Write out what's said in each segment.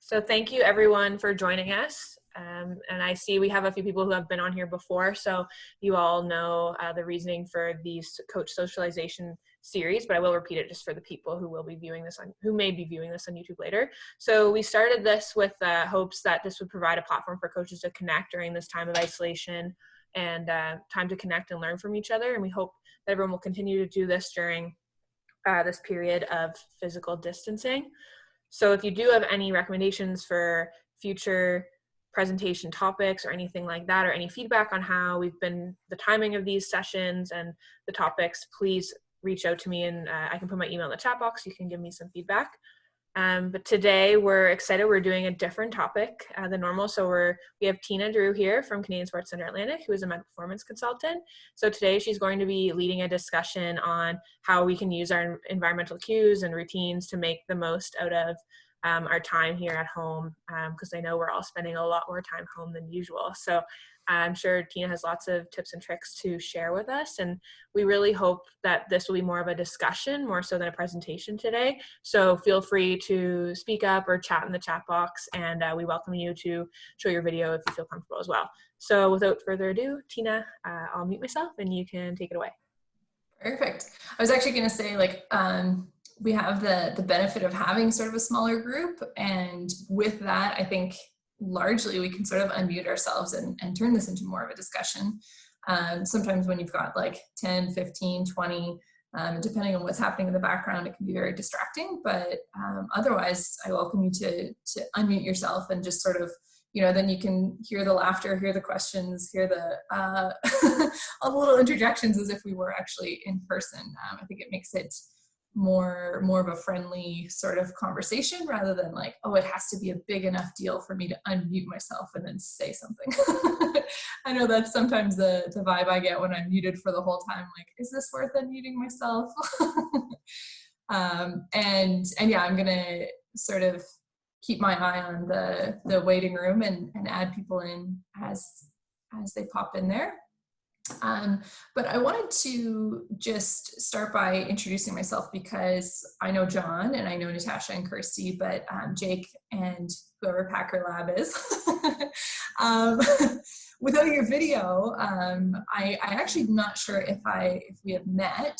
So thank you everyone for joining us. And I see we have a few people who have been on here before, so you all know the reasoning for these coach socialization series, but I will repeat it just for the people who will be viewing this who may be viewing this on YouTube later. So we started this with hopes that this would provide a platform for coaches to connect during this time of isolation and time to connect and learn from each other. And we hope that everyone will continue to do this during this period of physical distancing. So if you do have any recommendations for future presentation topics or anything like that, or any feedback on how the timing of these sessions and the topics, please reach out to me, and I can put my email in the chat box. You can give me some feedback. But today we're excited. We're doing a different topic than normal. So we have DeRoo here from Canadian Sports Centre Atlantic, who is a mental performance consultant. So today she's going to be leading a discussion on how we can use our environmental cues and routines to make the most out of our time here at home, because I know we're all spending a lot more time home than usual. So I'm sure Tina has lots of tips and tricks to share with us, and we really hope that this will be more of a discussion, more so than a presentation today. So feel free to speak up or chat in the chat box, and we welcome you to show your video if you feel comfortable as well. So without further ado, Tina, I'll mute myself and you can take it away. Perfect. I was actually going to say, we have the benefit of having sort of a smaller group, and with that, I think largely we can sort of unmute ourselves and turn this into more of a discussion. Sometimes when you've got 10, 15, 20, depending on what's happening in the background, it can be very distracting, but otherwise I welcome you to unmute yourself and just sort of, then you can hear the laughter, hear the questions, hear the all the little interjections as if we were actually in person. I think it makes it more of a friendly sort of conversation, rather than oh, it has to be a big enough deal for me to unmute myself and then say something. I know that's sometimes the vibe I get when I'm muted for the whole time. Is this worth unmuting myself? And yeah, I'm gonna sort of keep my eye on the waiting room and add people in as they pop in there. But I wanted to just start by introducing myself, because I know John and I know Natasha and Kirsty, but Jake and whoever Packer Lab is, without your video, I actually not sure if we have met.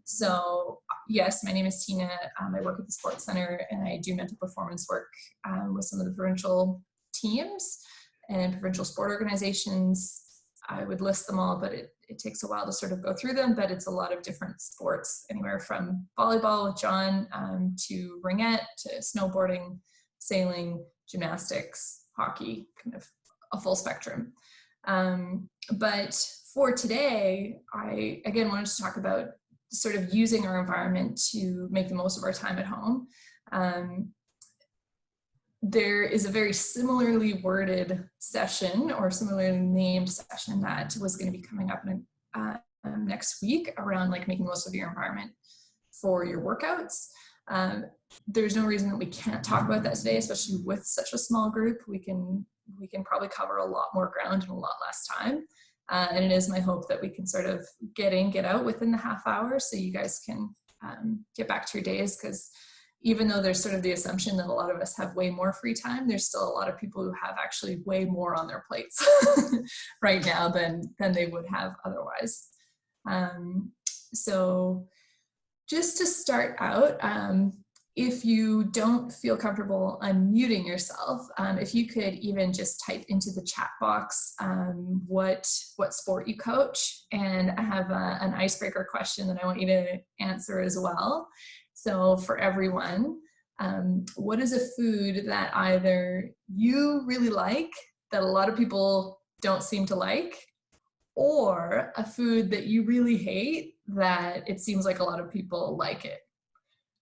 So yes, my name is Tina. I work at the Sports Center and I do mental performance work with some of the provincial teams and provincial sport organizations. I would list them all, but it takes a while to sort of go through them, but it's a lot of different sports, anywhere from volleyball with John to ringette, to snowboarding, sailing, gymnastics, hockey, kind of a full spectrum. But for today, I again wanted to talk about sort of using our environment to make the most of our time at home. There is a very similarly worded session, or similarly named session, that was going to be coming up next week around making the most of your environment for your workouts. There's no reason that we can't talk about that today, especially with such a small group. We can probably cover a lot more ground in a lot less time. And it is my hope that we can sort of get in, get out within the half hour, so you guys can get back to your days, because even though there's sort of the assumption that a lot of us have way more free time, there's still a lot of people who have actually way more on their plates right now than they would have otherwise. So just to start out, if you don't feel comfortable unmuting yourself, if you could even just type into the chat box what sport you coach, and I have an icebreaker question that I want you to answer as well. So for everyone, what is a food that either you really like that a lot of people don't seem to like, or a food that you really hate that it seems like a lot of people like it?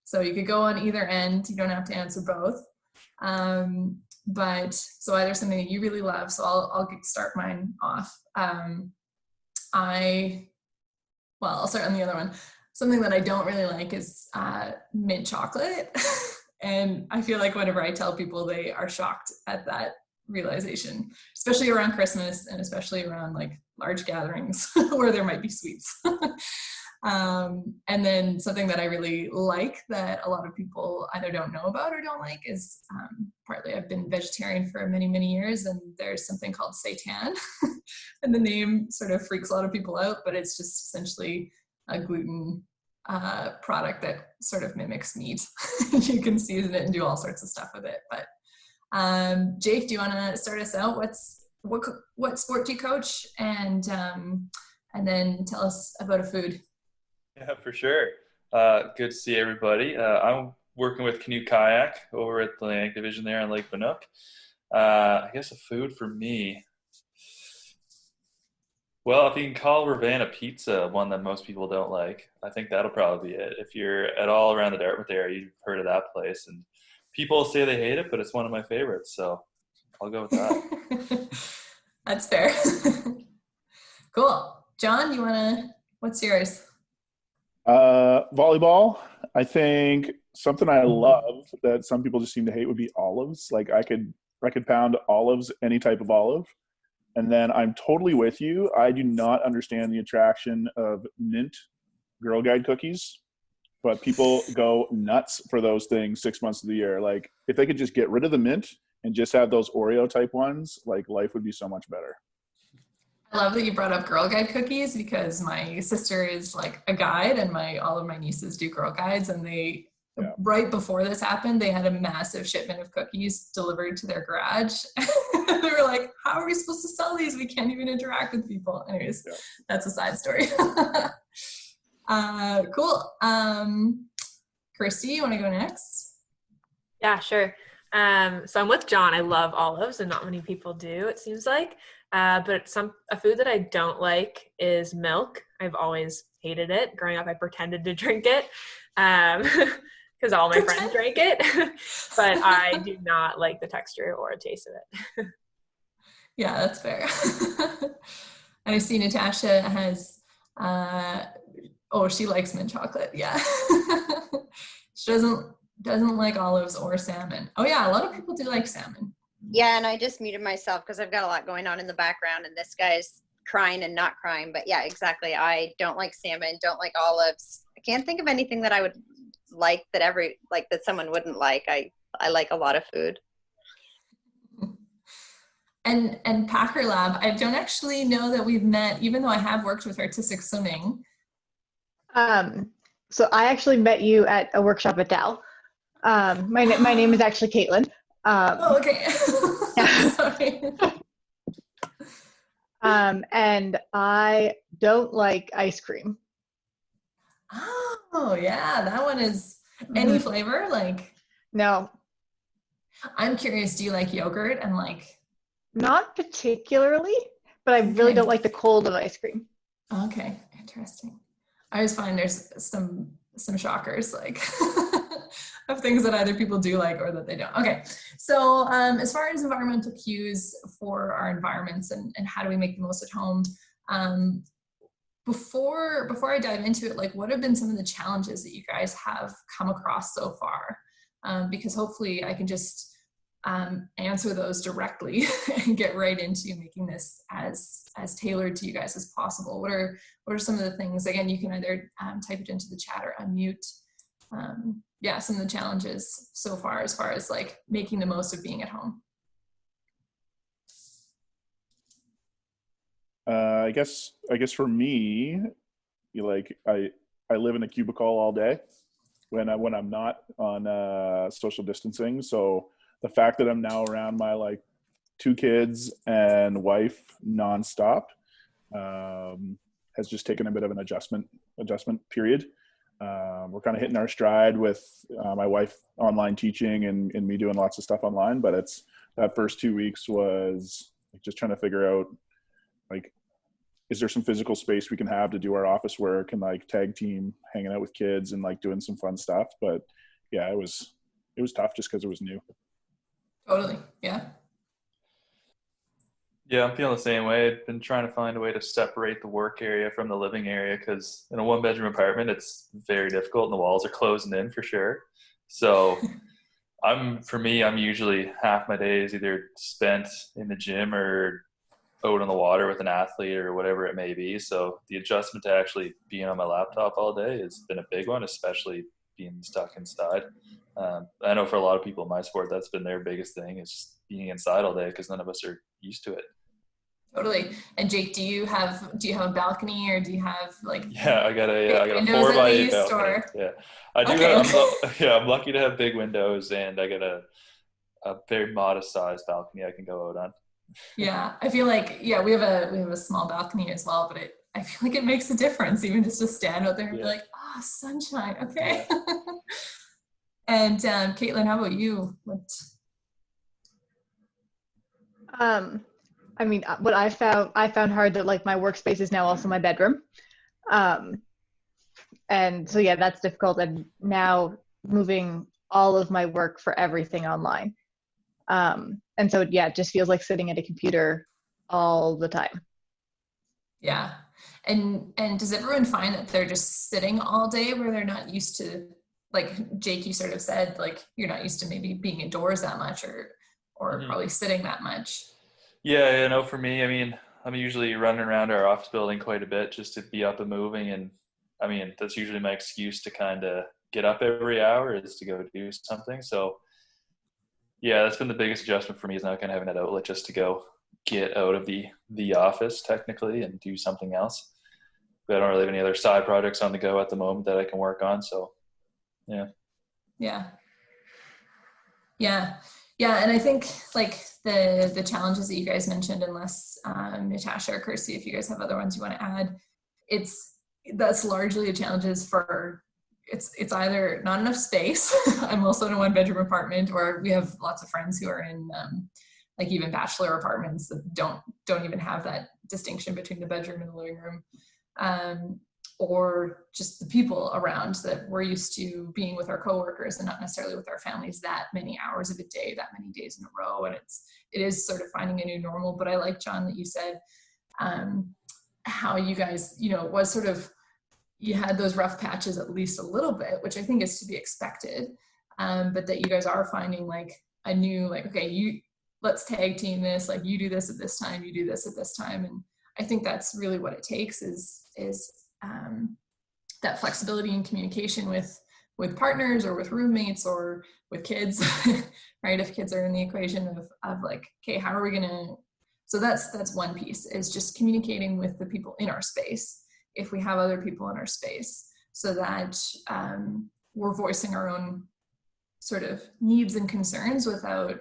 So you could go on either end. You don't have to answer both. But so either something that you really love. So I'll start mine off. I'll start on the other one. Something that I don't really like is mint chocolate. And I feel like whenever I tell people, they are shocked at that realization, especially around Christmas and especially around like large gatherings where there might be sweets. And then something that I really like that a lot of people either don't know about or don't like is partly I've been vegetarian for many, many years, and there's something called seitan. And the name sort of freaks a lot of people out, but it's just essentially a gluten product that sort of mimics meat. You can season it and do all sorts of stuff with it. But Jake, do you want to start us out? What sport do you coach? And then tell us about a food. Yeah, for sure. Good to see everybody. I'm working with Canoe Kayak over at the Atlantic Division there on Lake Banook. I guess a food for me. Well, if you can call Ravenna pizza one that most people don't like, I think that'll probably be it. If you're at all around the Dartmouth area, you've heard of that place. And people say they hate it, but it's one of my favorites. So I'll go with that. That's fair. Cool. John, what's yours? Volleyball. I think something I love that some people just seem to hate would be olives. Like I could pound olives, any type of olive. And then I'm totally with you. I do not understand the attraction of mint Girl Guide cookies, but people go nuts for those things 6 months of the year. Like if they could just get rid of the mint and just have those Oreo type ones, like life would be so much better. I love that you brought up Girl Guide cookies because my sister is like a guide and all of my nieces do Girl Guides, and right before this happened, they had a massive shipment of cookies delivered to their garage. They were like, how are we supposed to sell these? We can't even interact with people. Anyways, That's a side story. Cool. Christy, you want to go next? Yeah, sure. So I'm with John. I love olives, and not many people do, it seems like. But a food that I don't like is milk. I've always hated it. Growing up, I pretended to drink it because all my friends drank it. But I do not like the texture or taste of it. Yeah, that's fair. And I see Natasha has, she likes mint chocolate. Yeah. She doesn't like olives or salmon. Oh yeah, a lot of people do like salmon. Yeah, and I just muted myself because I've got a lot going on in the background, and this guy's crying and not crying. But yeah, exactly. I don't like salmon, don't like olives. I can't think of anything that I would like that someone wouldn't like. I like a lot of food. And Packer Lab, I don't actually know that we've met, even though I have worked with artistic swimming. So I actually met you at a workshop at Dal. My name is actually Caitlin. Okay. Yeah. Sorry. And I don't like ice cream. Oh yeah, that one is any flavor, like? No. I'm curious, do you like yogurt and like? Not particularly, but I really don't like the cold of ice cream. Okay, interesting. I always find there's some shockers, like of things that either people do like or that they don't. Okay, so as far as environmental cues for our environments and how do we make the most at home, before I dive into it, like what have been some of the challenges that you guys have come across so far? Because hopefully I can just answer those directly and get right into making this as tailored to you guys as possible. What are some of the things? Again, you can either type it into the chat or unmute. Some of the challenges so far as like making the most of being at home. I guess for me, I live in a cubicle all day when I'm not on social distancing. So the fact that I'm now around my like 2 kids and wife nonstop has just taken a bit of an adjustment period. We're kind of hitting our stride with my wife online teaching and me doing lots of stuff online, but that first 2 weeks was just trying to figure out, like, is there some physical space we can have to do our office work and like tag team hanging out with kids and like doing some fun stuff. But yeah, it was tough just because it was new. Totally. Yeah. Yeah, I'm feeling the same way. I've been trying to find a way to separate the work area from the living area because in a 1-bedroom apartment, it's very difficult and the walls are closing in for sure. So For me, I'm usually half my day is either spent in the gym or out on the water with an athlete or whatever it may be. So the adjustment to actually being on my laptop all day has been a big one, especially being stuck inside. I know for a lot of people in my sport, that's been their biggest thing, is being inside all day, because none of us are used to it. Totally. And Jake, do you have a balcony, or do you have like Yeah, I got a windows 4x8 at least, balcony. or? Yeah, I do Okay, have. I'm lucky to have big windows, and I got a very modest sized balcony I can go out on. Yeah, I feel like, yeah, we have a small balcony as well, but I feel like it makes a difference, even just to stand out there and be like, oh, sunshine, okay. Yeah. And Caitlin, how about you? I mean, what I found hard that like my workspace is now also my bedroom. And so yeah, that's difficult. And now moving all of my work for everything online. And so yeah, it just feels like sitting at a computer all the time. Yeah. And does everyone find that they're just sitting all day, where they're not used to, like Jake, you sort of said, like you're not used to maybe being indoors that much, or probably sitting that much? Yeah, for me, I mean, I'm usually running around our office building quite a bit just to be up and moving. And I mean, that's usually my excuse to kind of get up every hour, is to go do something. So yeah, that's been the biggest adjustment for me, is now kind of having that outlet just to go get out of the office technically and do something else. But I don't really have any other side projects on the go at the moment that I can work on. So yeah. And I think like the challenges that you guys mentioned, unless Natasha or Kirsty, if you guys have other ones you want to add, that's largely the challenges for it's either not enough space. I'm also in a 1-bedroom apartment, or we have lots of friends who are in like even bachelor apartments that don't even have that distinction between the bedroom and the living room. Or just the people around, that we're used to being with our coworkers and not necessarily with our families that many hours of a day, that many days in a row. And it is sort of finding a new normal. But I like, John, that you said how you guys, it was sort of, you had those rough patches at least a little bit, which I think is to be expected. But that you guys are finding like a new, like, okay, let's tag team this, like you do this at this time, you do this at this time. And I think that's really what it takes is that flexibility and communication with partners, or with roommates, or with kids, right? If kids are in the equation of like, okay, how are we gonna, so that's one piece, is just communicating with the people in our space, if we have other people in our space, so that we're voicing our own sort of needs and concerns without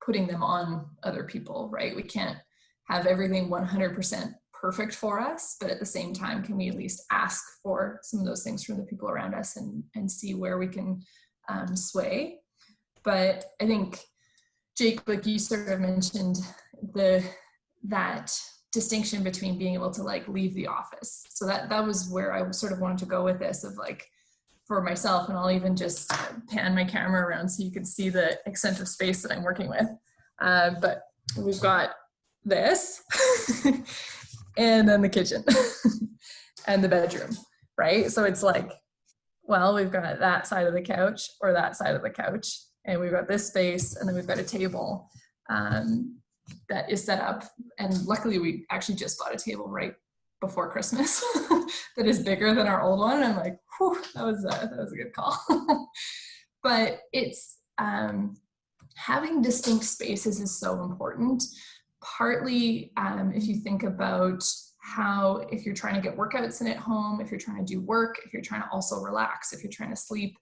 putting them on other people, right? We can't have everything 100% perfect for us, but at the same time, can we at least ask for some of those things from the people around us and see where we can sway? But I think, Jake, like you sort of mentioned, that distinction between being able to like leave the office. So that was where I sort of wanted to go with this, of like, for myself, and I'll even just pan my camera around so you can see the extent of space that I'm working with. But we've got this and then the kitchen and the bedroom, right? So it's like, well, we've got that side of the couch or that side of the couch, and we've got this space, and then we've got a table that is set up. And luckily we actually just bought a table right before Christmas that is bigger than our old one. I'm like, whew, that was a good call. But it's having distinct spaces is so important. Partly, if you think about how, if you're trying to get workouts in at home, if you're trying to do work, if you're trying to also relax, if you're trying to sleep,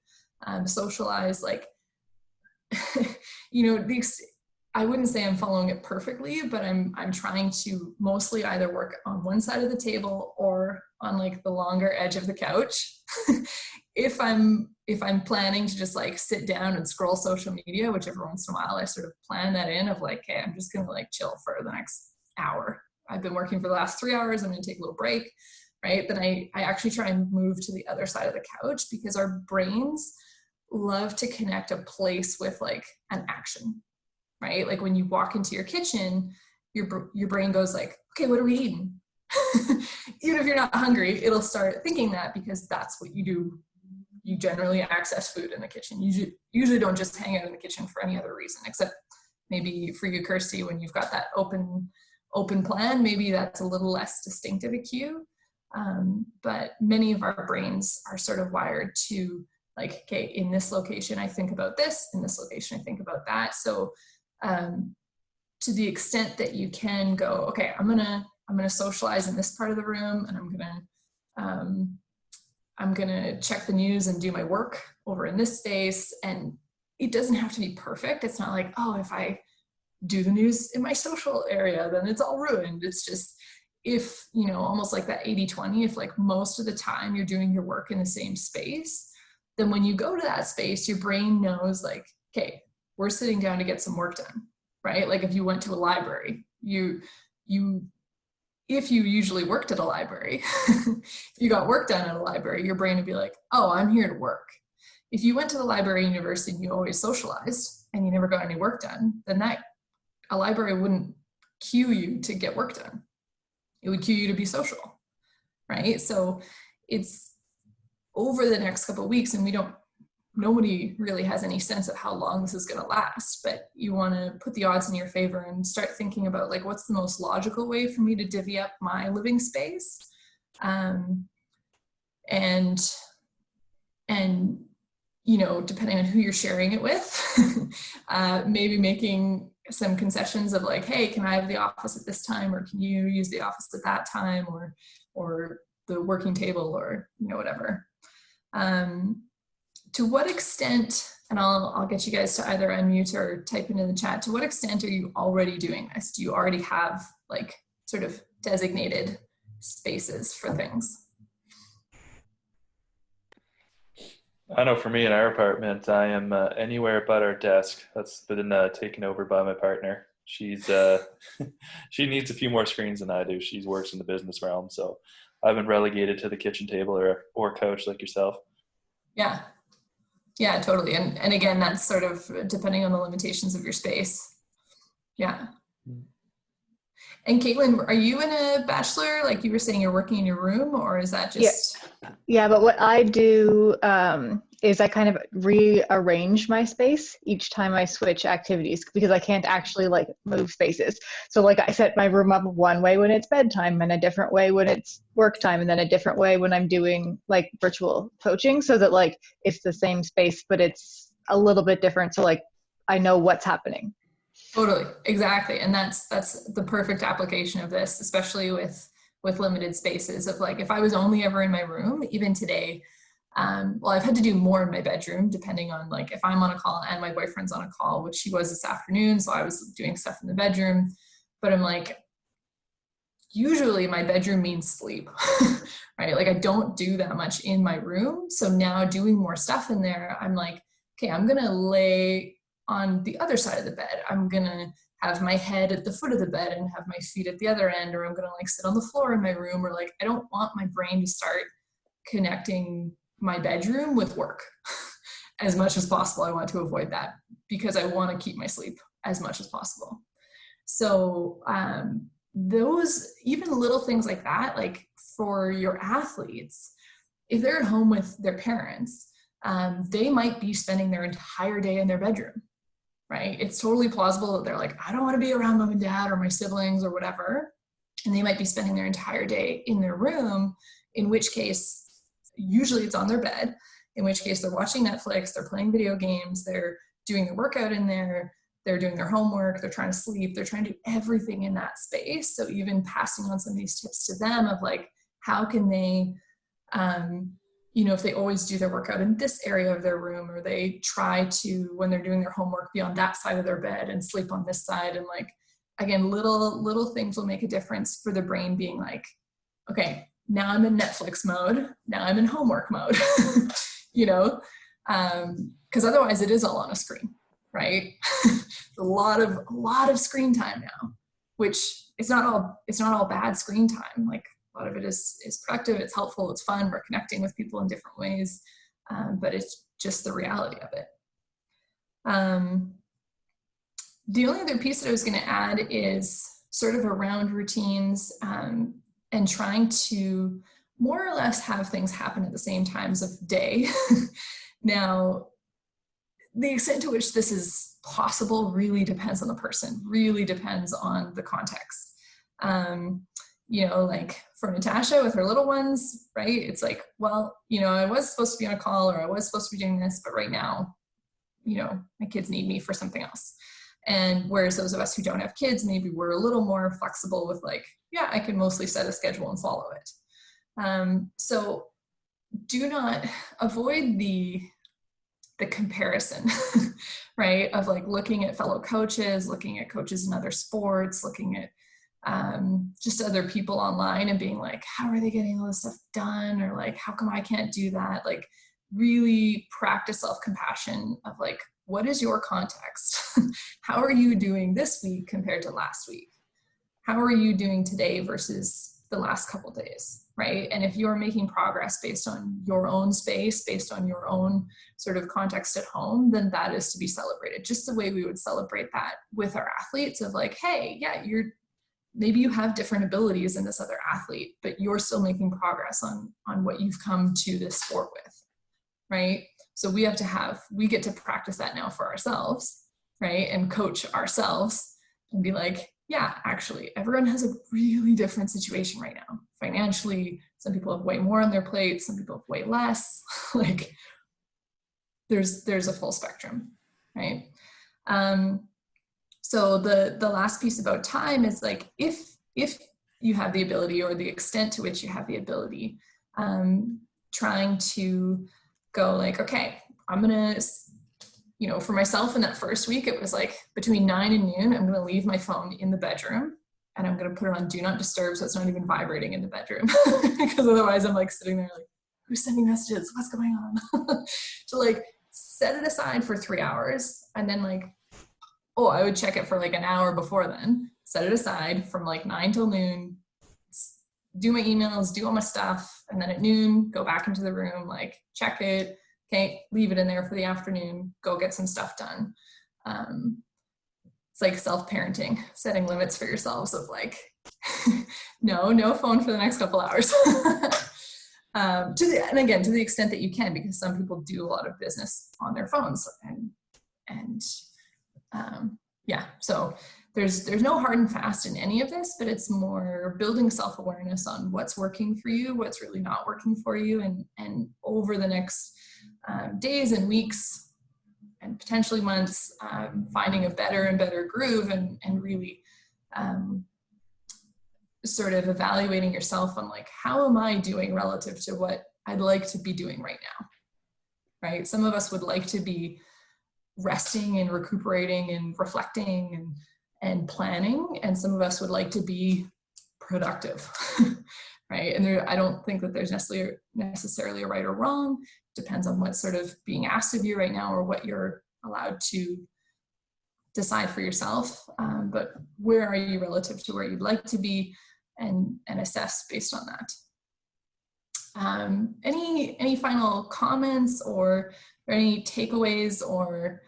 socialize, like, I wouldn't say I'm following it perfectly, but I'm trying to mostly either work on one side of the table or on like the longer edge of the couch. If I'm planning to just like sit down and scroll social media, which every once in a while I sort of plan that in, of like, hey, I'm just gonna like chill for the next hour. I've been working for the last 3 hours, I'm gonna take a little break, right? Then I actually try and move to the other side of the couch, because our brains love to connect a place with like an action, right? Like when you walk into your kitchen, your brain goes like, okay, what are we eating? Even if you're not hungry, it'll start thinking that, because that's what you do you generally access food in the kitchen. You usually don't just hang out in the kitchen for any other reason, except maybe for you, Kirsty, when you've got that open plan, maybe that's a little less distinctive a cue. But many of our brains are sort of wired to like, okay, in this location, I think about this, in this location, I think about that. So to the extent that you can go, okay, I'm gonna socialize in this part of the room, and I'm gonna check the news and do my work over in this space. And it doesn't have to be perfect. It's not like, oh, if I do the news in my social area, then it's all ruined. It's just, if, you know, almost like that 80-20, if like most of the time you're doing your work in the same space, then when you go to that space, your brain knows like, okay, we're sitting down to get some work done, right? Like if you went to a library, if you usually worked at a library, if you got work done at a library, your brain would be like, oh, I'm here to work. If you went to the library or university and you always socialized and you never got any work done, then a library wouldn't cue you to get work done. It would cue you to be social, right? So it's over the next couple of weeks, and nobody really has any sense of how long this is going to last, but you want to put the odds in your favor and start thinking about like, what's the most logical way for me to divvy up my living space? And you know, depending on who you're sharing it with, maybe making some concessions of like, hey, can I have the office at this time, or can you use the office at that time, or the working table, or, you know, whatever. To what extent, and I'll get you guys to either unmute or type into the chat, to what extent are you already doing this? Do you already have like sort of designated spaces for things? I know for me in our apartment, I am anywhere but our desk. That's been taken over by my partner. She's she needs a few more screens than I do. She works in the business realm, so I've been relegated to the kitchen table or couch like yourself. Yeah, totally. And again, that's sort of depending on the limitations of your space. Yeah. And Caitlin, are you in a bachelor? Like you were saying, you're working in your room, or is that just? Yeah, but what I do is I kind of rearrange my space each time I switch activities, because I can't actually like move spaces. So like I set my room up one way when it's bedtime, and a different way when it's work time, and then a different way when I'm doing like virtual coaching, so that like it's the same space, but it's a little bit different. So like I know what's happening. Totally, exactly. And that's the perfect application of this, especially with limited spaces. Of like, if I was only ever in my room, even today, well, I've had to do more in my bedroom, depending on like if I'm on a call and my boyfriend's on a call, which he was this afternoon. So I was doing stuff in the bedroom, but I'm like, usually my bedroom means sleep, right? Like I don't do that much in my room. So now doing more stuff in there, I'm like, okay, I'm going to lay on the other side of the bed. I'm going to have my head at the foot of the bed and have my feet at the other end, or I'm going to like sit on the floor in my room, or like, I don't want my brain to start connecting my bedroom with work as much as possible. I want to avoid that because I want to keep my sleep as much as possible. So those, even little things like that, like for your athletes, if they're at home with their parents, they might be spending their entire day in their bedroom, right? It's totally plausible that they're like, I don't want to be around mom and dad or my siblings or whatever. And they might be spending their entire day in their room, in which case, usually it's on their bed, in which case they're watching Netflix, they're playing video games, they're doing their workout in there, they're doing their homework, they're trying to sleep, they're trying to do everything in that space. So even passing on some of these tips to them of like, how can they, you know, if they always do their workout in this area of their room, or they try to, when they're doing their homework, be on that side of their bed and sleep on this side. And like, again, little things will make a difference for the brain being like, okay, now I'm in Netflix mode, now I'm in homework mode, you know, because otherwise it is all on a screen, right? a lot of screen time now, which it's not all bad screen time. Like, a lot of it is productive, it's helpful, it's fun, we're connecting with people in different ways, but it's just the reality of it. The only other piece that I was going to add is sort of around routines and trying to more or less have things happen at the same times of day. Now, the extent to which this is possible really depends on the person, really depends on the context. You know, like for Natasha with her little ones, right? It's like, well, you know, I was supposed to be on a call, or I was supposed to be doing this, but right now, you know, my kids need me for something else. And whereas those of us who don't have kids, maybe we're a little more flexible with like, yeah, I can mostly set a schedule and follow it. So do not avoid the comparison, right? Of like looking at fellow coaches, looking at coaches in other sports, looking at just other people online and being like, how are they getting all this stuff done? Or like, how come I can't do that? Like really practice self-compassion of like, what is your context? How are you doing this week compared to last week? How are you doing today versus the last couple days, right? And if you're making progress based on your own space, based on your own sort of context at home, then that is to be celebrated. Just the way we would celebrate that with our athletes of like, hey, yeah, maybe you have different abilities than this other athlete, but you're still making progress on what you've come to this sport with, right? So we get to practice that now for ourselves, right? And coach ourselves and be like, yeah, actually, everyone has a really different situation right now. Financially, some people have way more on their plate, some people have way less. Like there's a full spectrum, right? So the last piece about time is like, if you have the ability or the extent to which you have the ability, trying to go like, okay, I'm gonna, you know, for myself in that first week, it was like between 9 and noon, I'm gonna leave my phone in the bedroom and I'm gonna put it on do not disturb so it's not even vibrating in the bedroom. Because otherwise I'm like sitting there like, who's sending messages? What's going on? To like set it aside for 3 hours and then like, oh, I would check it for like an hour before then, set it aside from like 9 till noon, do my emails, do all my stuff. And then at noon, go back into the room, like check it. Okay, leave it in there for the afternoon, go get some stuff done. It's like self-parenting, setting limits for yourselves of like, no phone for the next couple hours. And again, to the extent that you can, because some people do a lot of business on their phones and yeah, so there's no hard and fast in any of this, but it's more building self-awareness on what's working for you, what's really not working for you, and over the next days and weeks and potentially months, finding a better and better groove and really sort of evaluating yourself on like, how am I doing relative to what I'd like to be doing right now, right? Some of us would like to be resting and recuperating and reflecting and planning, and some of us would like to be productive, right? And I don't think that there's necessarily a right or wrong. Depends on what's sort of being asked of you right now or what you're allowed to decide for yourself. But where are you relative to where you'd like to be, and assess based on that. Any final comments or any takeaways or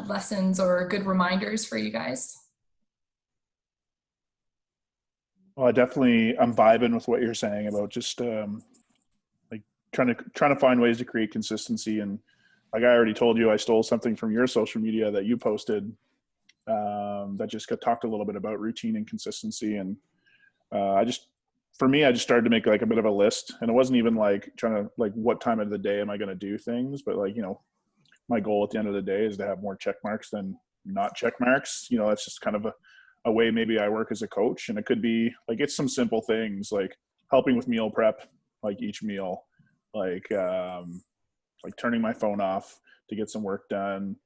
lessons or good reminders for you guys? Well, I'm vibing with what you're saying about just like trying to find ways to create consistency. And like I already told you, I stole something from your social media that you posted that just talked a little bit about routine and consistency. And I just started to make like a bit of a list, and it wasn't even like trying to like, what time of the day am I going to do things? But like, you know, my goal at the end of the day is to have more check marks than not check marks. You know, that's just kind of a way maybe I work as a coach. And it could be like, it's some simple things like helping with meal prep, like each meal, like turning my phone off to get some work done,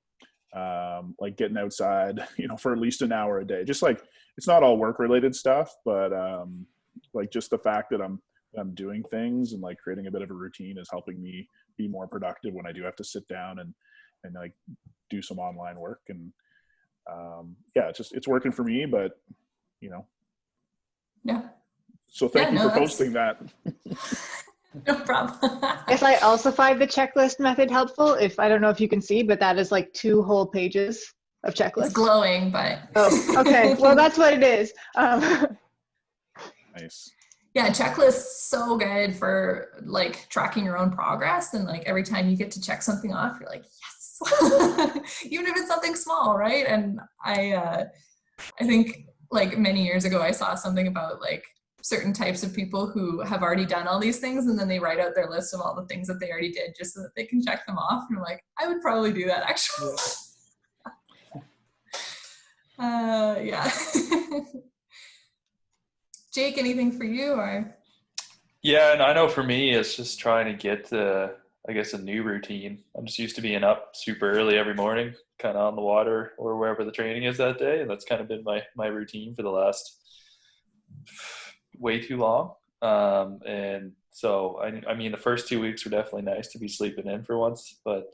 like getting outside, you know, for at least an hour a day. Just like, it's not all work related stuff, but like just the fact that I'm doing things and like creating a bit of a routine is helping me be more productive when I do have to sit down and like do some online work. And yeah, it's working for me, but you know. Yeah. So thank you for posting that. No problem. Yes, I also find the checklist method helpful. I don't know if you can see, but that is like 2 whole pages of checklists. It's glowing, but. Oh, okay. Well, that's what it is. Nice. Yeah, checklists so good for like tracking your own progress, and like every time you get to check something off, you're like, yes, even if it's something small, right? And I think like many years ago, I saw something about like certain types of people who have already done all these things, and then they write out their list of all the things that they already did just so that they can check them off. And I'm like, I would probably do that actually. Yeah. Jake, anything for you or? Yeah, and I know for me, it's just trying to get, I guess, a new routine. I'm just used to being up super early every morning, kind of on the water or wherever the training is that day, and that's kind of been my routine for the last way too long. And so, I mean, the first 2 weeks were definitely nice to be sleeping in for once, but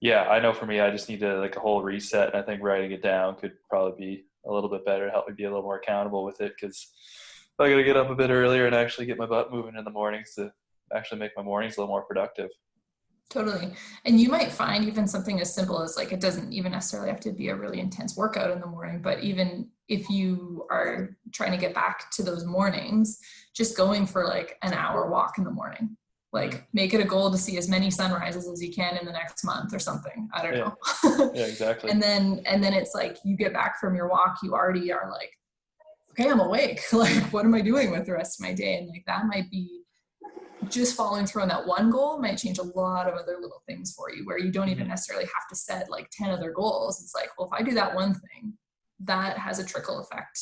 yeah, I know for me, I just need to like a whole reset, and I think writing it down could probably be a little bit better to help me be a little more accountable with it, because I got to get up a bit earlier and actually get my butt moving in the mornings to actually make my mornings a little more productive. Totally. And you might find even something as simple as like, it doesn't even necessarily have to be a really intense workout in the morning, but even if you are trying to get back to those mornings, just going for like an hour walk in the morning, like make it a goal to see as many sunrises as you can in the next month or something. I don't know. Yeah, exactly. And then it's like you get back from your walk, you already are like, okay, I'm awake. Like, what am I doing with the rest of my day? And like, that might be just following through on that one goal might change a lot of other little things for you, where you don't even necessarily have to set like 10 other goals. It's like, well, if I do that one thing, that has a trickle effect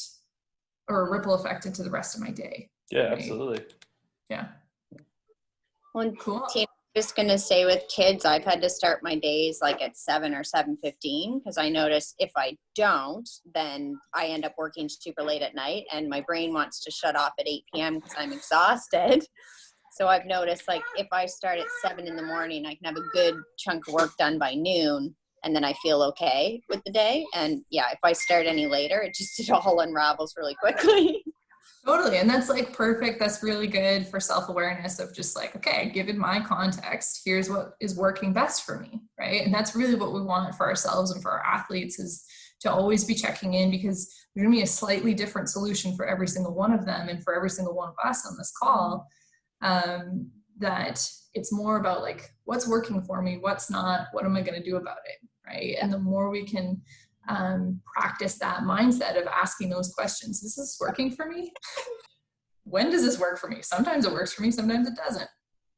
or a ripple effect into the rest of my day. Yeah, right? absolutely. Yeah. Well, Cool. Tina, I'm just gonna say with kids, I've had to start my days like at 7 or 7:15, because I notice if I don't, then I end up working super late at night, and my brain wants to shut off at 8 p.m. because I'm exhausted. So I've noticed, like, if I start at 7 in the morning, I can have a good chunk of work done by noon, and then I feel okay with the day. And yeah, if I start any later, it all unravels really quickly. Totally. And that's like perfect. That's really good for self-awareness of just like, okay, given my context, here's what is working best for me. Right. And that's really what we want for ourselves and for our athletes, is to always be checking in, because there's going to be a slightly different solution for every single one of them and for every single one of us on this call. That it's more about like, what's working for me, what's not, what am I going to do about it, right? And the more we can practice that mindset of asking those questions, is this working for me? When does this work for me? Sometimes it works for me, sometimes it doesn't,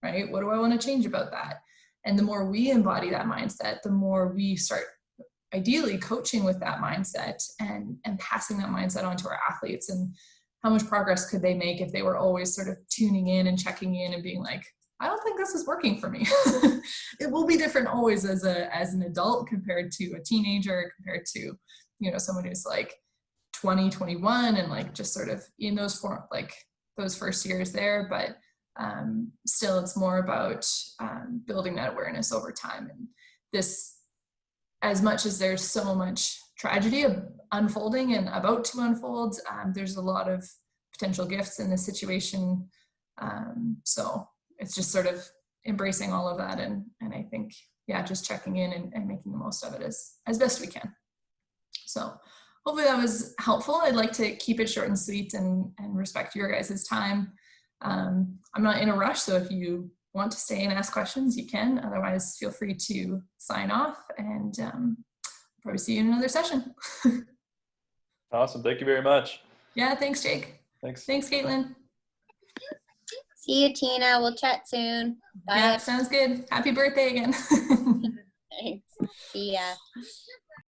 right? What do I want to change about that? And the more we embody that mindset, the more we start ideally coaching with that mindset and passing that mindset on to our athletes. And how much progress could they make if they were always sort of tuning in and checking in and being like, I don't think this is working for me. It will be different always as an adult compared to a teenager, compared to, you know, someone who's like 20, 21 and like just sort of in those those first years there. But still, it's more about building that awareness over time. And this, as much as there's so much tragedy unfolding and about to unfold, there's a lot of potential gifts in this situation. So it's just sort of embracing all of that. And I think, yeah, just checking in and making the most of it as best we can. So hopefully that was helpful. I'd like to keep it short and sweet and respect your guys' time. I'm not in a rush, so if you want to stay and ask questions, you can. Otherwise, feel free to sign off, and probably see you in another session. Awesome. Thank you very much. Yeah, thanks, Jake. Thanks. Thanks, Caitlin. See you, Tina. We'll chat soon. Bye. Yeah, sounds good. Happy birthday again. Thanks. See ya.